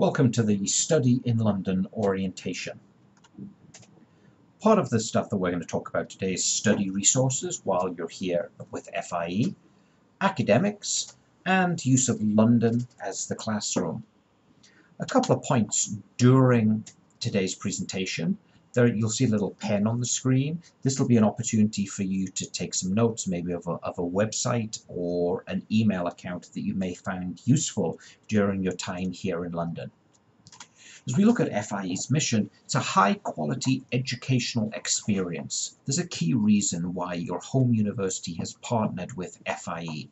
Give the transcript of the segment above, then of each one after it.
Welcome to the Study in London orientation. Part of the stuff that we're going to talk about today is study resources while you're here with FIE, academics, and use of London as the classroom. A couple of points during today's presentation. There you'll see a little pen on the screen. This will be an opportunity for you to take some notes, maybe of a website or an email account that you may find useful during your time here in London. As we look at FIE's mission, it's a high-quality educational experience. There's a key reason why your home university has partnered with FIE.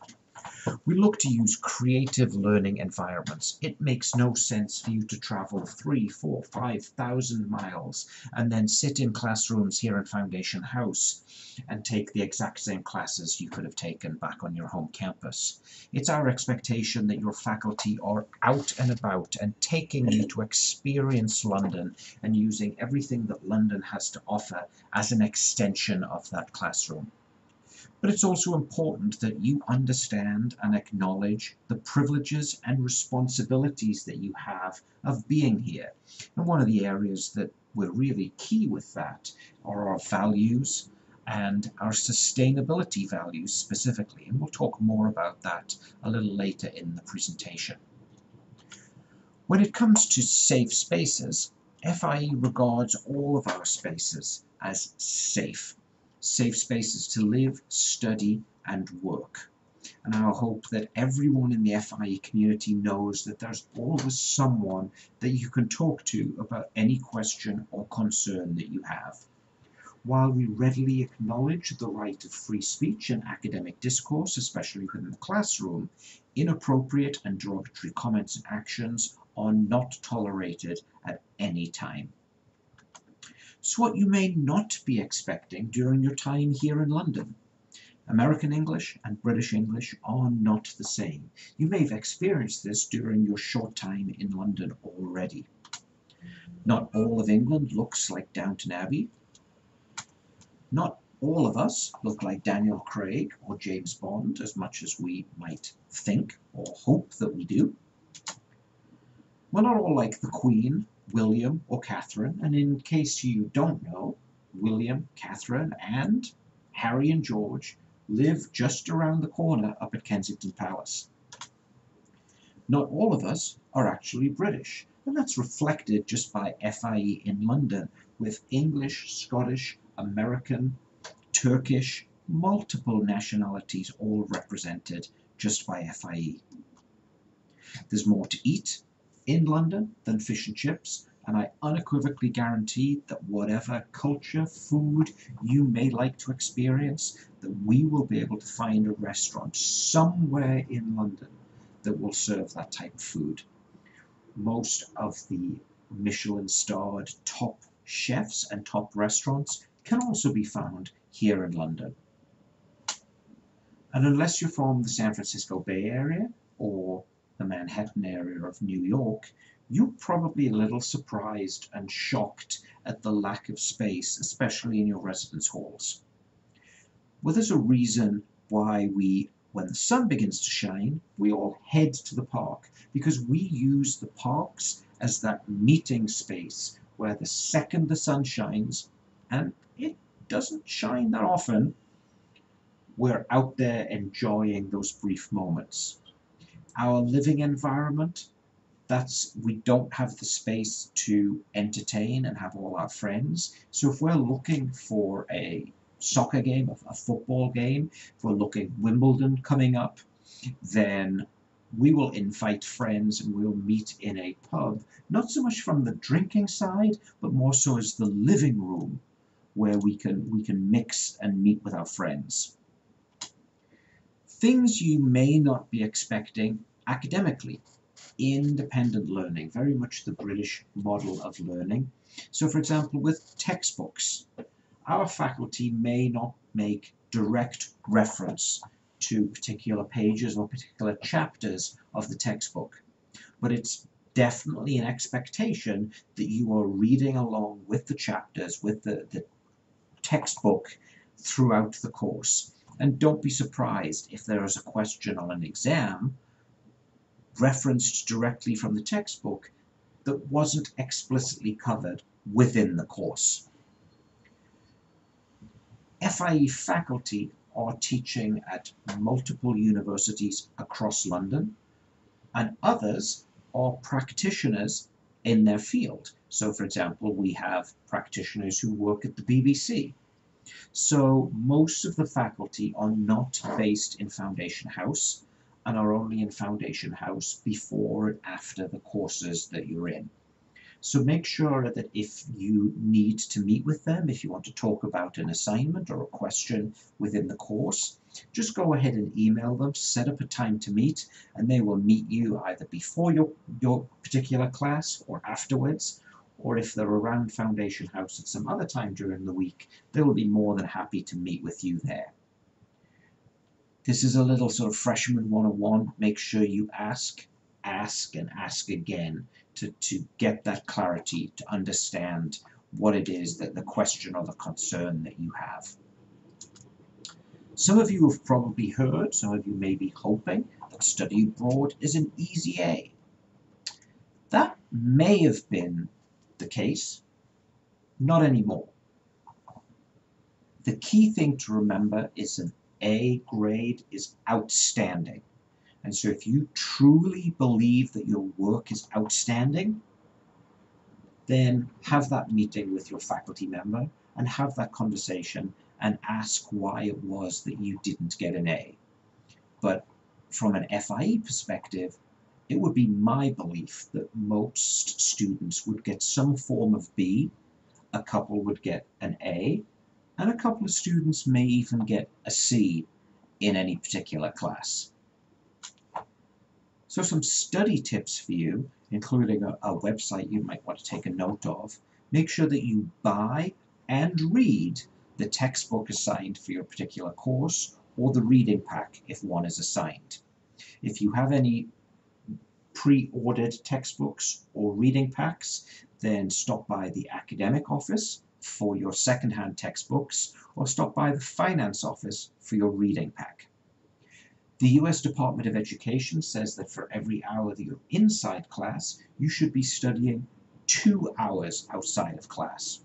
We look to use creative learning environments. It makes no sense for you to travel 3,000, 4,000, 5,000 miles and then sit in classrooms here in Foundation House and take the exact same classes you could have taken back on your home campus. It's our expectation that your faculty are out and about and taking you to experience London and using everything that London has to offer as an extension of that classroom. But it's also important that you understand and acknowledge the privileges and responsibilities that you have of being here. And one of the areas that we're really key with that are our values and our sustainability values specifically. And we'll talk more about that a little later in the presentation. When it comes to safe spaces, FIE regards all of our spaces as safe. Safe spaces to live, study, and work. And I hope that everyone in the FIE community knows that there's always someone that you can talk to about any question or concern that you have. While we readily acknowledge the right of free speech and academic discourse, especially within the classroom, inappropriate and derogatory comments and actions are not tolerated at any time. So what you may not be expecting during your time here in London. American English and British English are not the same. You may have experienced this during your short time in London already. Not all of England looks like Downton Abbey. Not all of us look like Daniel Craig or James Bond as much as we might think or hope that we do. We're not all like the Queen, William, or Catherine, and in case you don't know, William, Catherine, and Harry and George live just around the corner up at Kensington Palace. Not all of us are actually British, and that's reflected just by FIE in London, with English, Scottish, American, Turkish, multiple nationalities all represented just by FIE. There's more to eat in London than fish and chips, and I unequivocally guarantee that whatever culture, food you may like to experience, that we will be able to find a restaurant somewhere in London that will serve that type of food. Most of the Michelin-starred top chefs and top restaurants can also be found here in London. And unless you're from the San Francisco Bay Area or the Manhattan area of New York, you're probably a little surprised and shocked at the lack of space, especially in your residence halls. Well, there's a reason why when the sun begins to shine, we all head to the park, because we use the parks as that meeting space where the second the sun shines, and it doesn't shine that often, we're out there enjoying those brief moments. Our living environment, we don't have the space to entertain and have all our friends. So if we're looking for a soccer game, a football game, if we're looking Wimbledon coming up, then we will invite friends and we'll meet in a pub, not so much from the drinking side, but more so as the living room where we can mix and meet with our friends. Things you may not be expecting academically. Independent learning, very much the British model of learning. So for example, with textbooks, our faculty may not make direct reference to particular pages or particular chapters of the textbook, but it's definitely an expectation that you are reading along with the chapters, with the textbook throughout the course. And don't be surprised if there is a question on an exam referenced directly from the textbook that wasn't explicitly covered within the course. FIE faculty are teaching at multiple universities across London, and others are practitioners in their field. So, for example, we have practitioners who work at the BBC. So most of the faculty are not based in Foundation House and are only in Foundation House before and after the courses that you're in. So make sure that if you need to meet with them, if you want to talk about an assignment or a question within the course, just go ahead and email them, set up a time to meet, and they will meet you either before your particular class or afterwards, or if they're around Foundation House at some other time during the week, they will be more than happy to meet with you there. This is a little sort of freshman 101. Make sure you ask, and ask again to get that clarity, to understand what it is that the question or the concern that you have. Some of you have probably heard, some of you may be hoping, that study abroad is an easy A. That may have been the case, not anymore. The key thing to remember is an A grade is outstanding. And so if you truly believe that your work is outstanding, then have that meeting with your faculty member and have that conversation and ask why it was that you didn't get an A. But from an FIE perspective, it would be my belief that most students would get some form of B, a couple would get an A, and a couple of students may even get a C in any particular class. So some study tips for you, including a website you might want to take a note of. Make sure that you buy and read the textbook assigned for your particular course, or the reading pack if one is assigned. If you have any pre-ordered textbooks or reading packs, then stop by the academic office for your second-hand textbooks, or stop by the finance office for your reading pack. The US Department of Education says that for every hour that you're inside class, you should be studying 2 hours outside of class.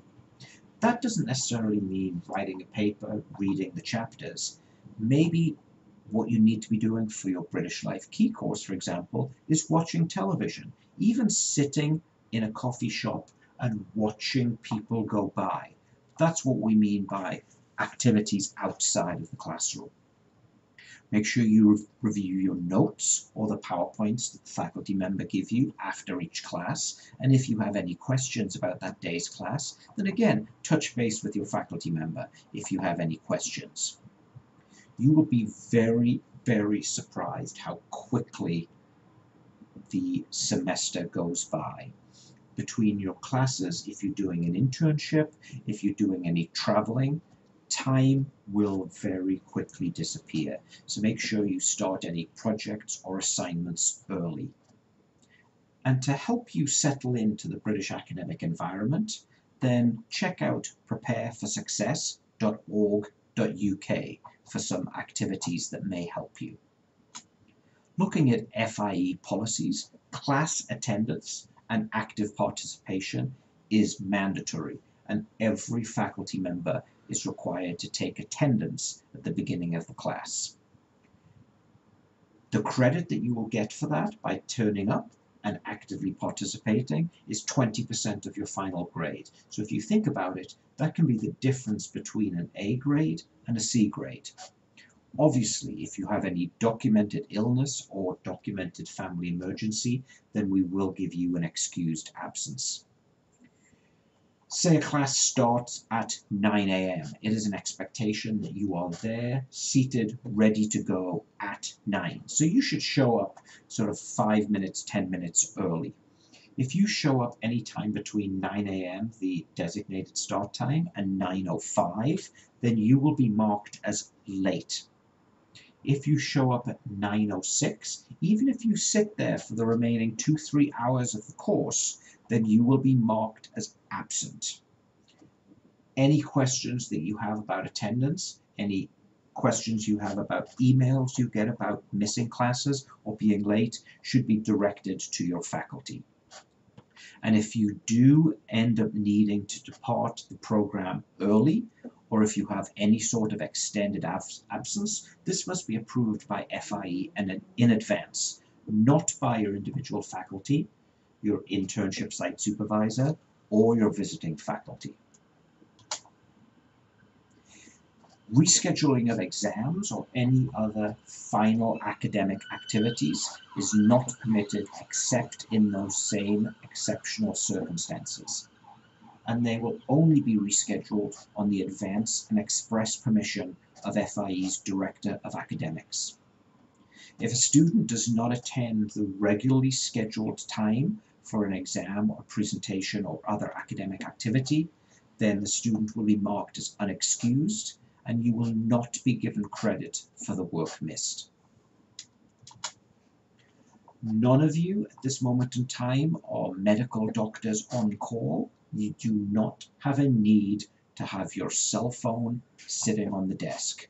That doesn't necessarily mean writing a paper, reading the chapters. Maybe what you need to be doing for your British Life Key course, for example, is watching television, even sitting in a coffee shop and watching people go by. That's what we mean by activities outside of the classroom. Make sure you review your notes or the PowerPoints that the faculty member give you after each class. And if you have any questions about that day's class, then again, touch base with your faculty member if you have any questions. You will be very, very surprised how quickly the semester goes by. Between your classes, if you're doing an internship, if you're doing any traveling, time will very quickly disappear. So make sure you start any projects or assignments early. And to help you settle into the British academic environment, then check out prepareforsuccess.org.uk for some activities that may help you. Looking at FIE policies, class attendance and active participation is mandatory, and every faculty member is required to take attendance at the beginning of the class. The credit that you will get for that by turning up and actively participating is 20% of your final grade. So if you think about it, that can be the difference between an A grade and a C grade. Obviously, if you have any documented illness or documented family emergency, then we will give you an excused absence. Say a class starts at 9 AM. It is an expectation that you are there, seated, ready to go at 9. So you should show up sort of 5 minutes, 10 minutes early. If you show up any time between 9 AM, the designated start time, and 9:05, then you will be marked as late. If you show up at 9:06, even if you sit there for the remaining 2-3 hours of the course, then you will be marked as absent. Any questions that you have about attendance, any questions you have about emails you get about missing classes or being late, should be directed to your faculty. And if you do end up needing to depart the program early, or if you have any sort of extended absence, this must be approved by FIE and in advance, not by your individual faculty, your internship site supervisor, or your visiting faculty. Rescheduling of exams or any other final academic activities is not permitted except in those same exceptional circumstances, and they will only be rescheduled on the advance and express permission of FIE's Director of Academics. If a student does not attend the regularly scheduled time for an exam or presentation or other academic activity, then the student will be marked as unexcused and you will not be given credit for the work missed. None of you at this moment in time are medical doctors on call. You do not have a need to have your cell phone sitting on the desk.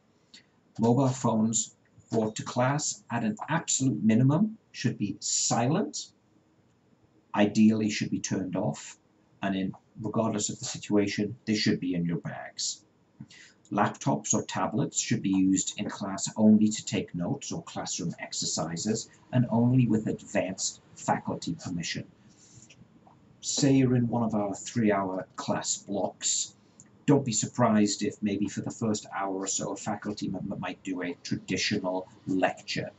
Mobile phones brought to class at an absolute minimum should be silent, ideally should be turned off, and regardless of the situation, they should be in your bags. Laptops or tablets should be used in class only to take notes or classroom exercises and only with advanced faculty permission. Say you're in one of our 3-hour class blocks. Don't be surprised if maybe for the first hour or so a faculty member might do a traditional lecture.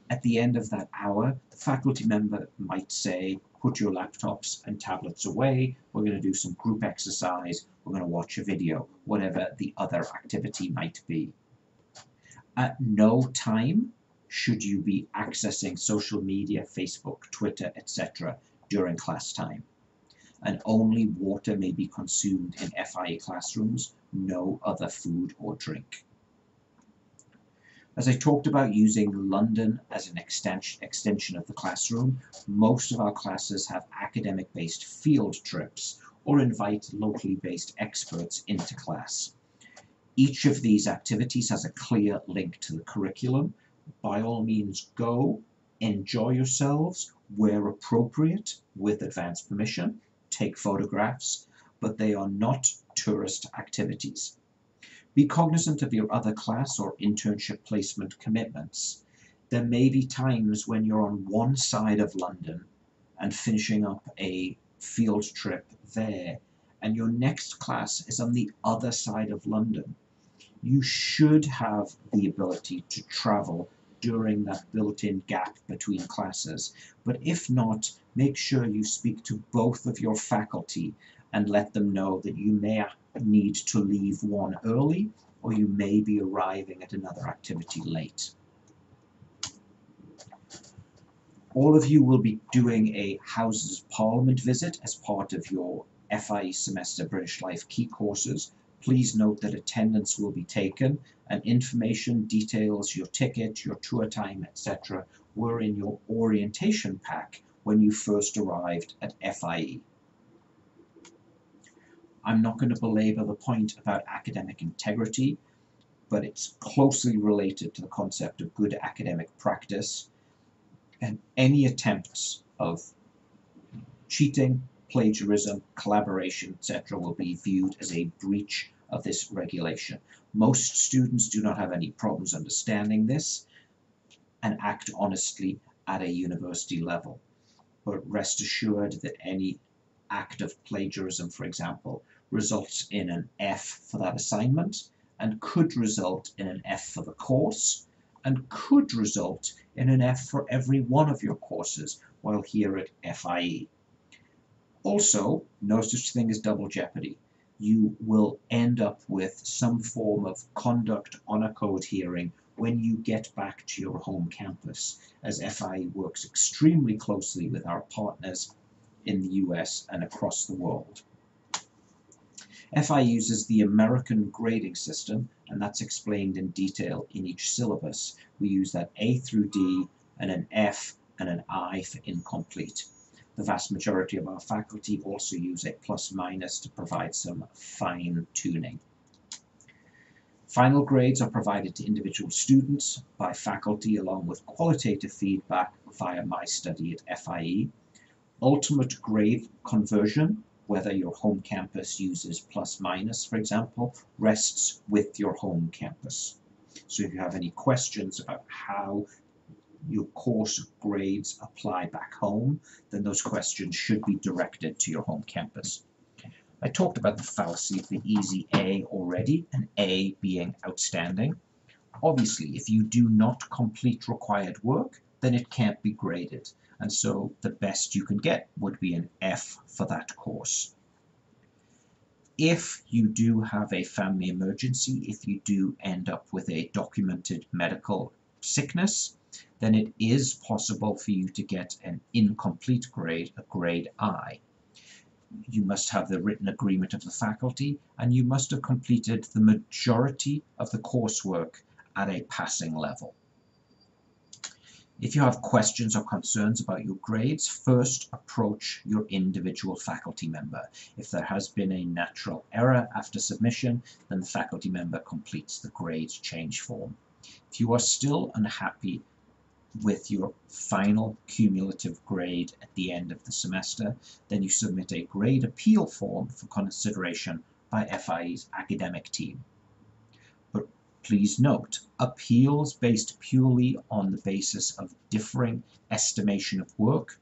At the end of that hour, the faculty member might say, put your laptops and tablets away, we're going to do some group exercise, we're going to watch a video, whatever the other activity might be. At no time should you be accessing social media, Facebook, Twitter, etc. during class time. And only water may be consumed in FIE classrooms, no other food or drink. As I talked about using London as an extension of the classroom, most of our classes have academic-based field trips or invite locally based experts into class. Each of these activities has a clear link to the curriculum. By all means, go, enjoy yourselves where appropriate with advance permission, take photographs, but they are not tourist activities. Be cognizant of your other class or internship placement commitments. There may be times when you're on one side of London and finishing up a field trip there, and your next class is on the other side of London. You should have the ability to travel during that built-in gap between classes, but if not, make sure you speak to both of your faculty and let them know that you may need to leave one early or you may be arriving at another activity late. All of you will be doing a Houses of Parliament visit as part of your FIE semester British Life key courses. Please note that attendance will be taken and information, details, your ticket, your tour time, etc. were in your orientation pack when you first arrived at FIE. I'm not going to belabor the point about academic integrity, but it's closely related to the concept of good academic practice, and any attempts of cheating, plagiarism, collaboration, etc. will be viewed as a breach of this regulation. Most students do not have any problems understanding this and act honestly at a university level, but rest assured that any act of plagiarism, for example, results in an F for that assignment and could result in an F for the course and could result in an F for every one of your courses while here at FIE. Also, no such thing as double jeopardy. You will end up with some form of conduct on a code hearing when you get back to your home campus, as FIE works extremely closely with our partners in the US and across the world. FIE uses the American grading system, and that's explained in detail in each syllabus. We use that A through D and an F and an I for incomplete. The vast majority of our faculty also use a plus-minus to provide some fine-tuning. Final grades are provided to individual students by faculty along with qualitative feedback via My Study at FIE. ultimate grade conversion, whether your home campus uses plus minus, for example, rests with your home campus. So if you have any questions about how your course grades apply back home, then those questions should be directed to your home campus. I talked about the fallacy of the easy A already, and A being outstanding. Obviously, if you do not complete required work, then it can't be graded, and so the best you can get would be an F for that course. If you do have a family emergency, if you do end up with a documented medical sickness, then it is possible for you to get an incomplete grade, a grade I. You must have the written agreement of the faculty, and you must have completed the majority of the coursework at a passing level. If you have questions or concerns about your grades, first approach your individual faculty member. If there has been a natural error after submission, then the faculty member completes the grade change form. If you are still unhappy with your final cumulative grade at the end of the semester, then you submit a grade appeal form for consideration by FIE's academic team. But please note, appeals based purely on the basis of differing estimation of work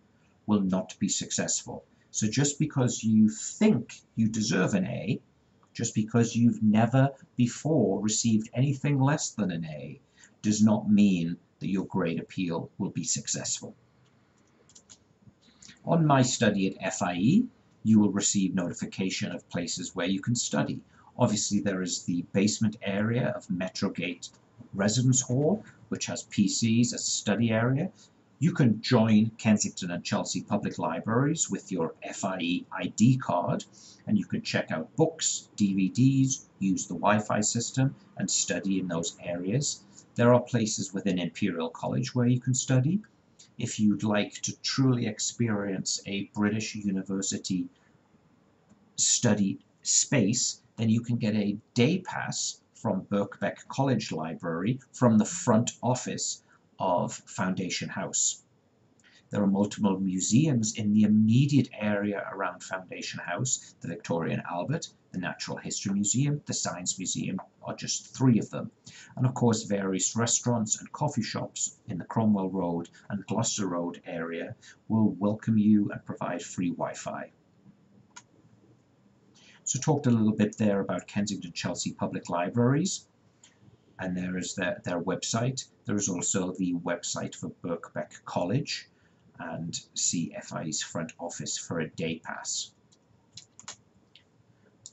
will not be successful. So just because you think you deserve an A, just because you've never before received anything less than an A, does not mean that your grade appeal will be successful. On My Study at FIE, you will receive notification of places where you can study. Obviously, there is the basement area of Metrogate Residence Hall, which has PCs as a study area. You can join Kensington and Chelsea Public Libraries with your FIE ID card, and you can check out books, DVDs, use the Wi-Fi system, and study in those areas. There are places within Imperial College where you can study. If you'd like to truly experience a British University study space, then you can get a day pass from Birkbeck College Library from the front office of Foundation House. There are multiple museums in the immediate area around Foundation House. The Victoria and Albert, the Natural History Museum, the Science Museum are just 3 of them. And of course various restaurants and coffee shops in the Cromwell Road and Gloucester Road area will welcome you and provide free Wi-Fi. So talked a little bit there about Kensington Chelsea Public Libraries, and there is their website. There is also the website for Birkbeck College, and see FIE's front office for a day pass.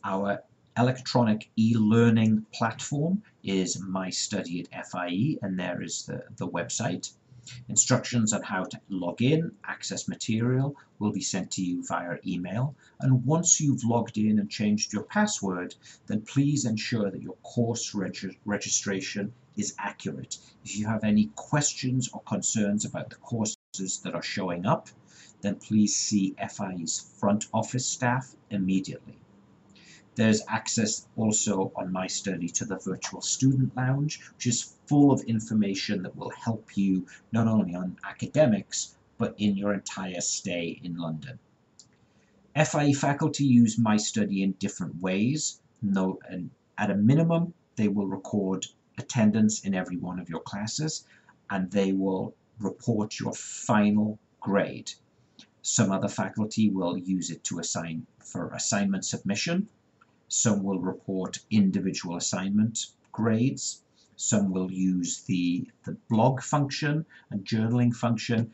Our electronic e-learning platform is My Study at FIE, and there is the website. Instructions on how to log in, access material will be sent to you via email, and once you've logged in and changed your password, then please ensure that your course registration is accurate. If you have any questions or concerns about the courses that are showing up, then please see FIE's front office staff immediately. There's access also on My Study to the Virtual Student Lounge, which is full of information that will help you not only on academics, but in your entire stay in London. FIE faculty use My Study in different ways, and at a minimum, they will record attendance in every one of your classes, and they will report your final grade. Some other faculty will use it to assign for assignment submission. Some will report individual assignment grades. Some will use the blog function and journaling function.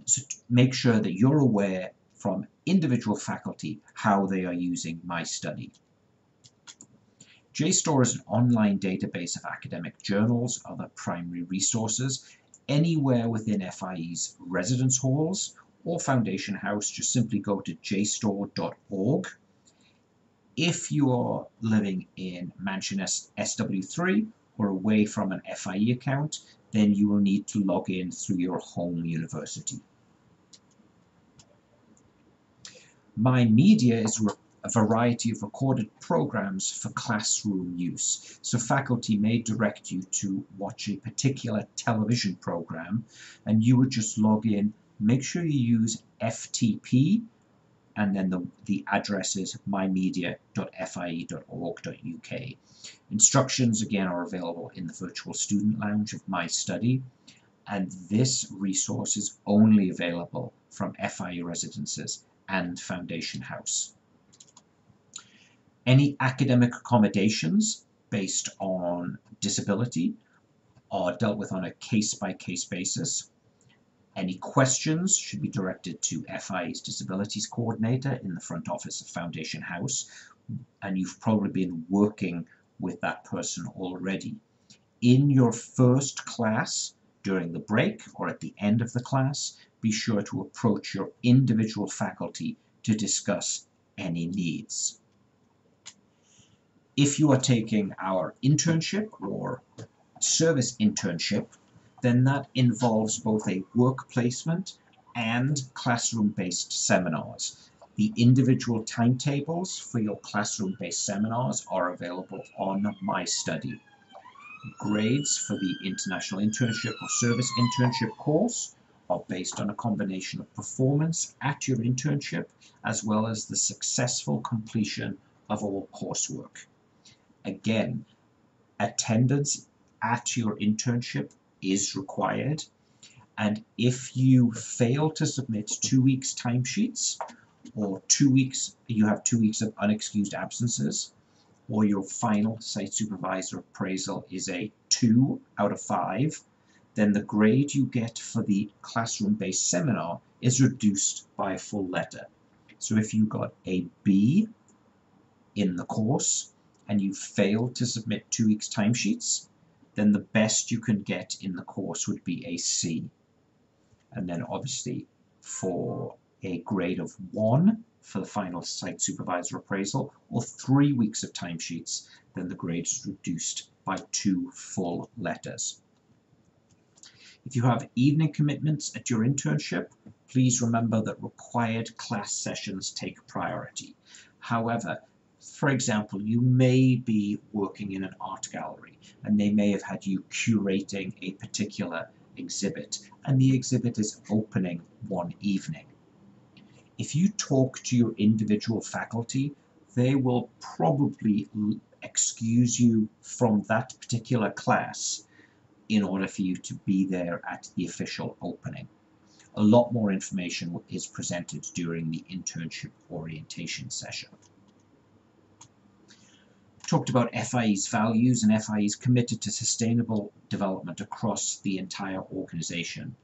So make sure that you're aware from individual faculty how they are using My Study. JSTOR is an online database of academic journals, other primary resources. Anywhere within FIE's residence halls or Foundation House, just simply go to jstor.org. If you are living in Mansion SW3 or away from an FIE account, then you will need to log in through your home university. My Media is a variety of recorded programs for classroom use. So faculty may direct you to watch a particular television program, and you would just log in make sure you use FTP, and then the address is mymedia.fie.org.uk. Instructions again are available in the virtual student lounge of My Study, and this resource is only available from FIE residences and Foundation House. Any academic accommodations based on disability are dealt with on a case-by-case basis. Any questions should be directed to FIE's Disabilities Coordinator in the front office of Foundation House, and you've probably been working with that person already. In your first class, during the break or at the end of the class, be sure to approach your individual faculty to discuss any needs. If you are taking our internship or service internship, then that involves both a work placement and classroom-based seminars. The individual timetables for your classroom-based seminars are available on My Study. Grades for the International Internship or Service Internship course are based on a combination of performance at your internship as well as the successful completion of all coursework. Again, attendance at your internship is required, and if you fail to submit 2 weeks timesheets, or you have 2 weeks of unexcused absences, or your final site supervisor appraisal is a 2 out of 5, then the grade you get for the classroom-based seminar is reduced by a full letter. So if you got a B in the course and you failed to submit 2 weeks timesheets, then the best you can get in the course would be a C. And then obviously for a grade of 1 for the final site supervisor appraisal, or 3 weeks of timesheets, then the grade is reduced by 2 full letters. If you have evening commitments at your internship, please remember that required class sessions take priority. However, for example, you may be working in an art gallery and they may have had you curating a particular exhibit, and the exhibit is opening one evening. If you talk to your individual faculty, they will probably excuse you from that particular class in order for you to be there at the official opening. A lot more information is presented during the internship orientation session. Talked about FIE's values, and FIE is committed to sustainable development across the entire organization.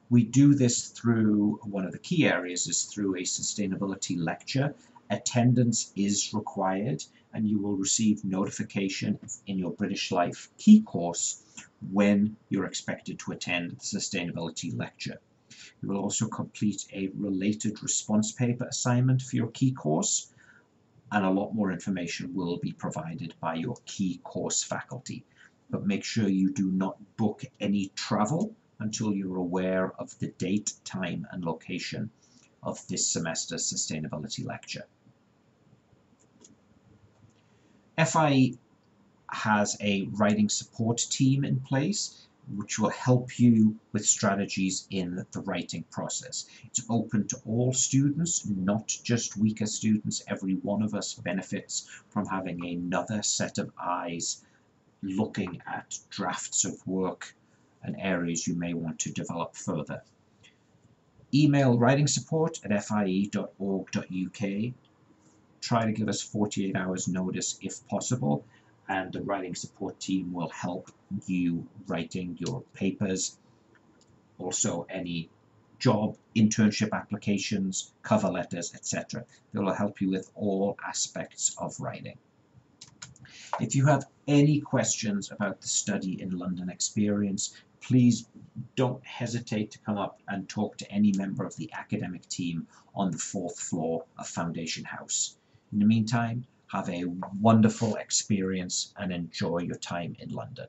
We do this through, one of the key areas is through a sustainability lecture. Attendance is required, and you will receive notification in your British Life key course when you're expected to attend the sustainability lecture. You will also complete a related response paper assignment for your key course, and a lot more information will be provided by your key course faculty. But make sure you do not book any travel until you're aware of the date, time, and location of this semester's sustainability lecture. FIE has a writing support team in place which will help you with strategies in the writing process. It's open to all students, not just weaker students. Every one of us benefits from having another set of eyes looking at drafts of work and areas you may want to develop further. Email writing support at fie.org.uk. Try to give us 48 hours notice if possible, and the writing support team will help you writing your papers. Also any job, internship applications, cover letters, etc. They will help you with all aspects of writing. If you have any questions about the Study in London experience, please don't hesitate to come up and talk to any member of the academic team on the 4th floor of Foundation House. In the meantime, have a wonderful experience and enjoy your time in London.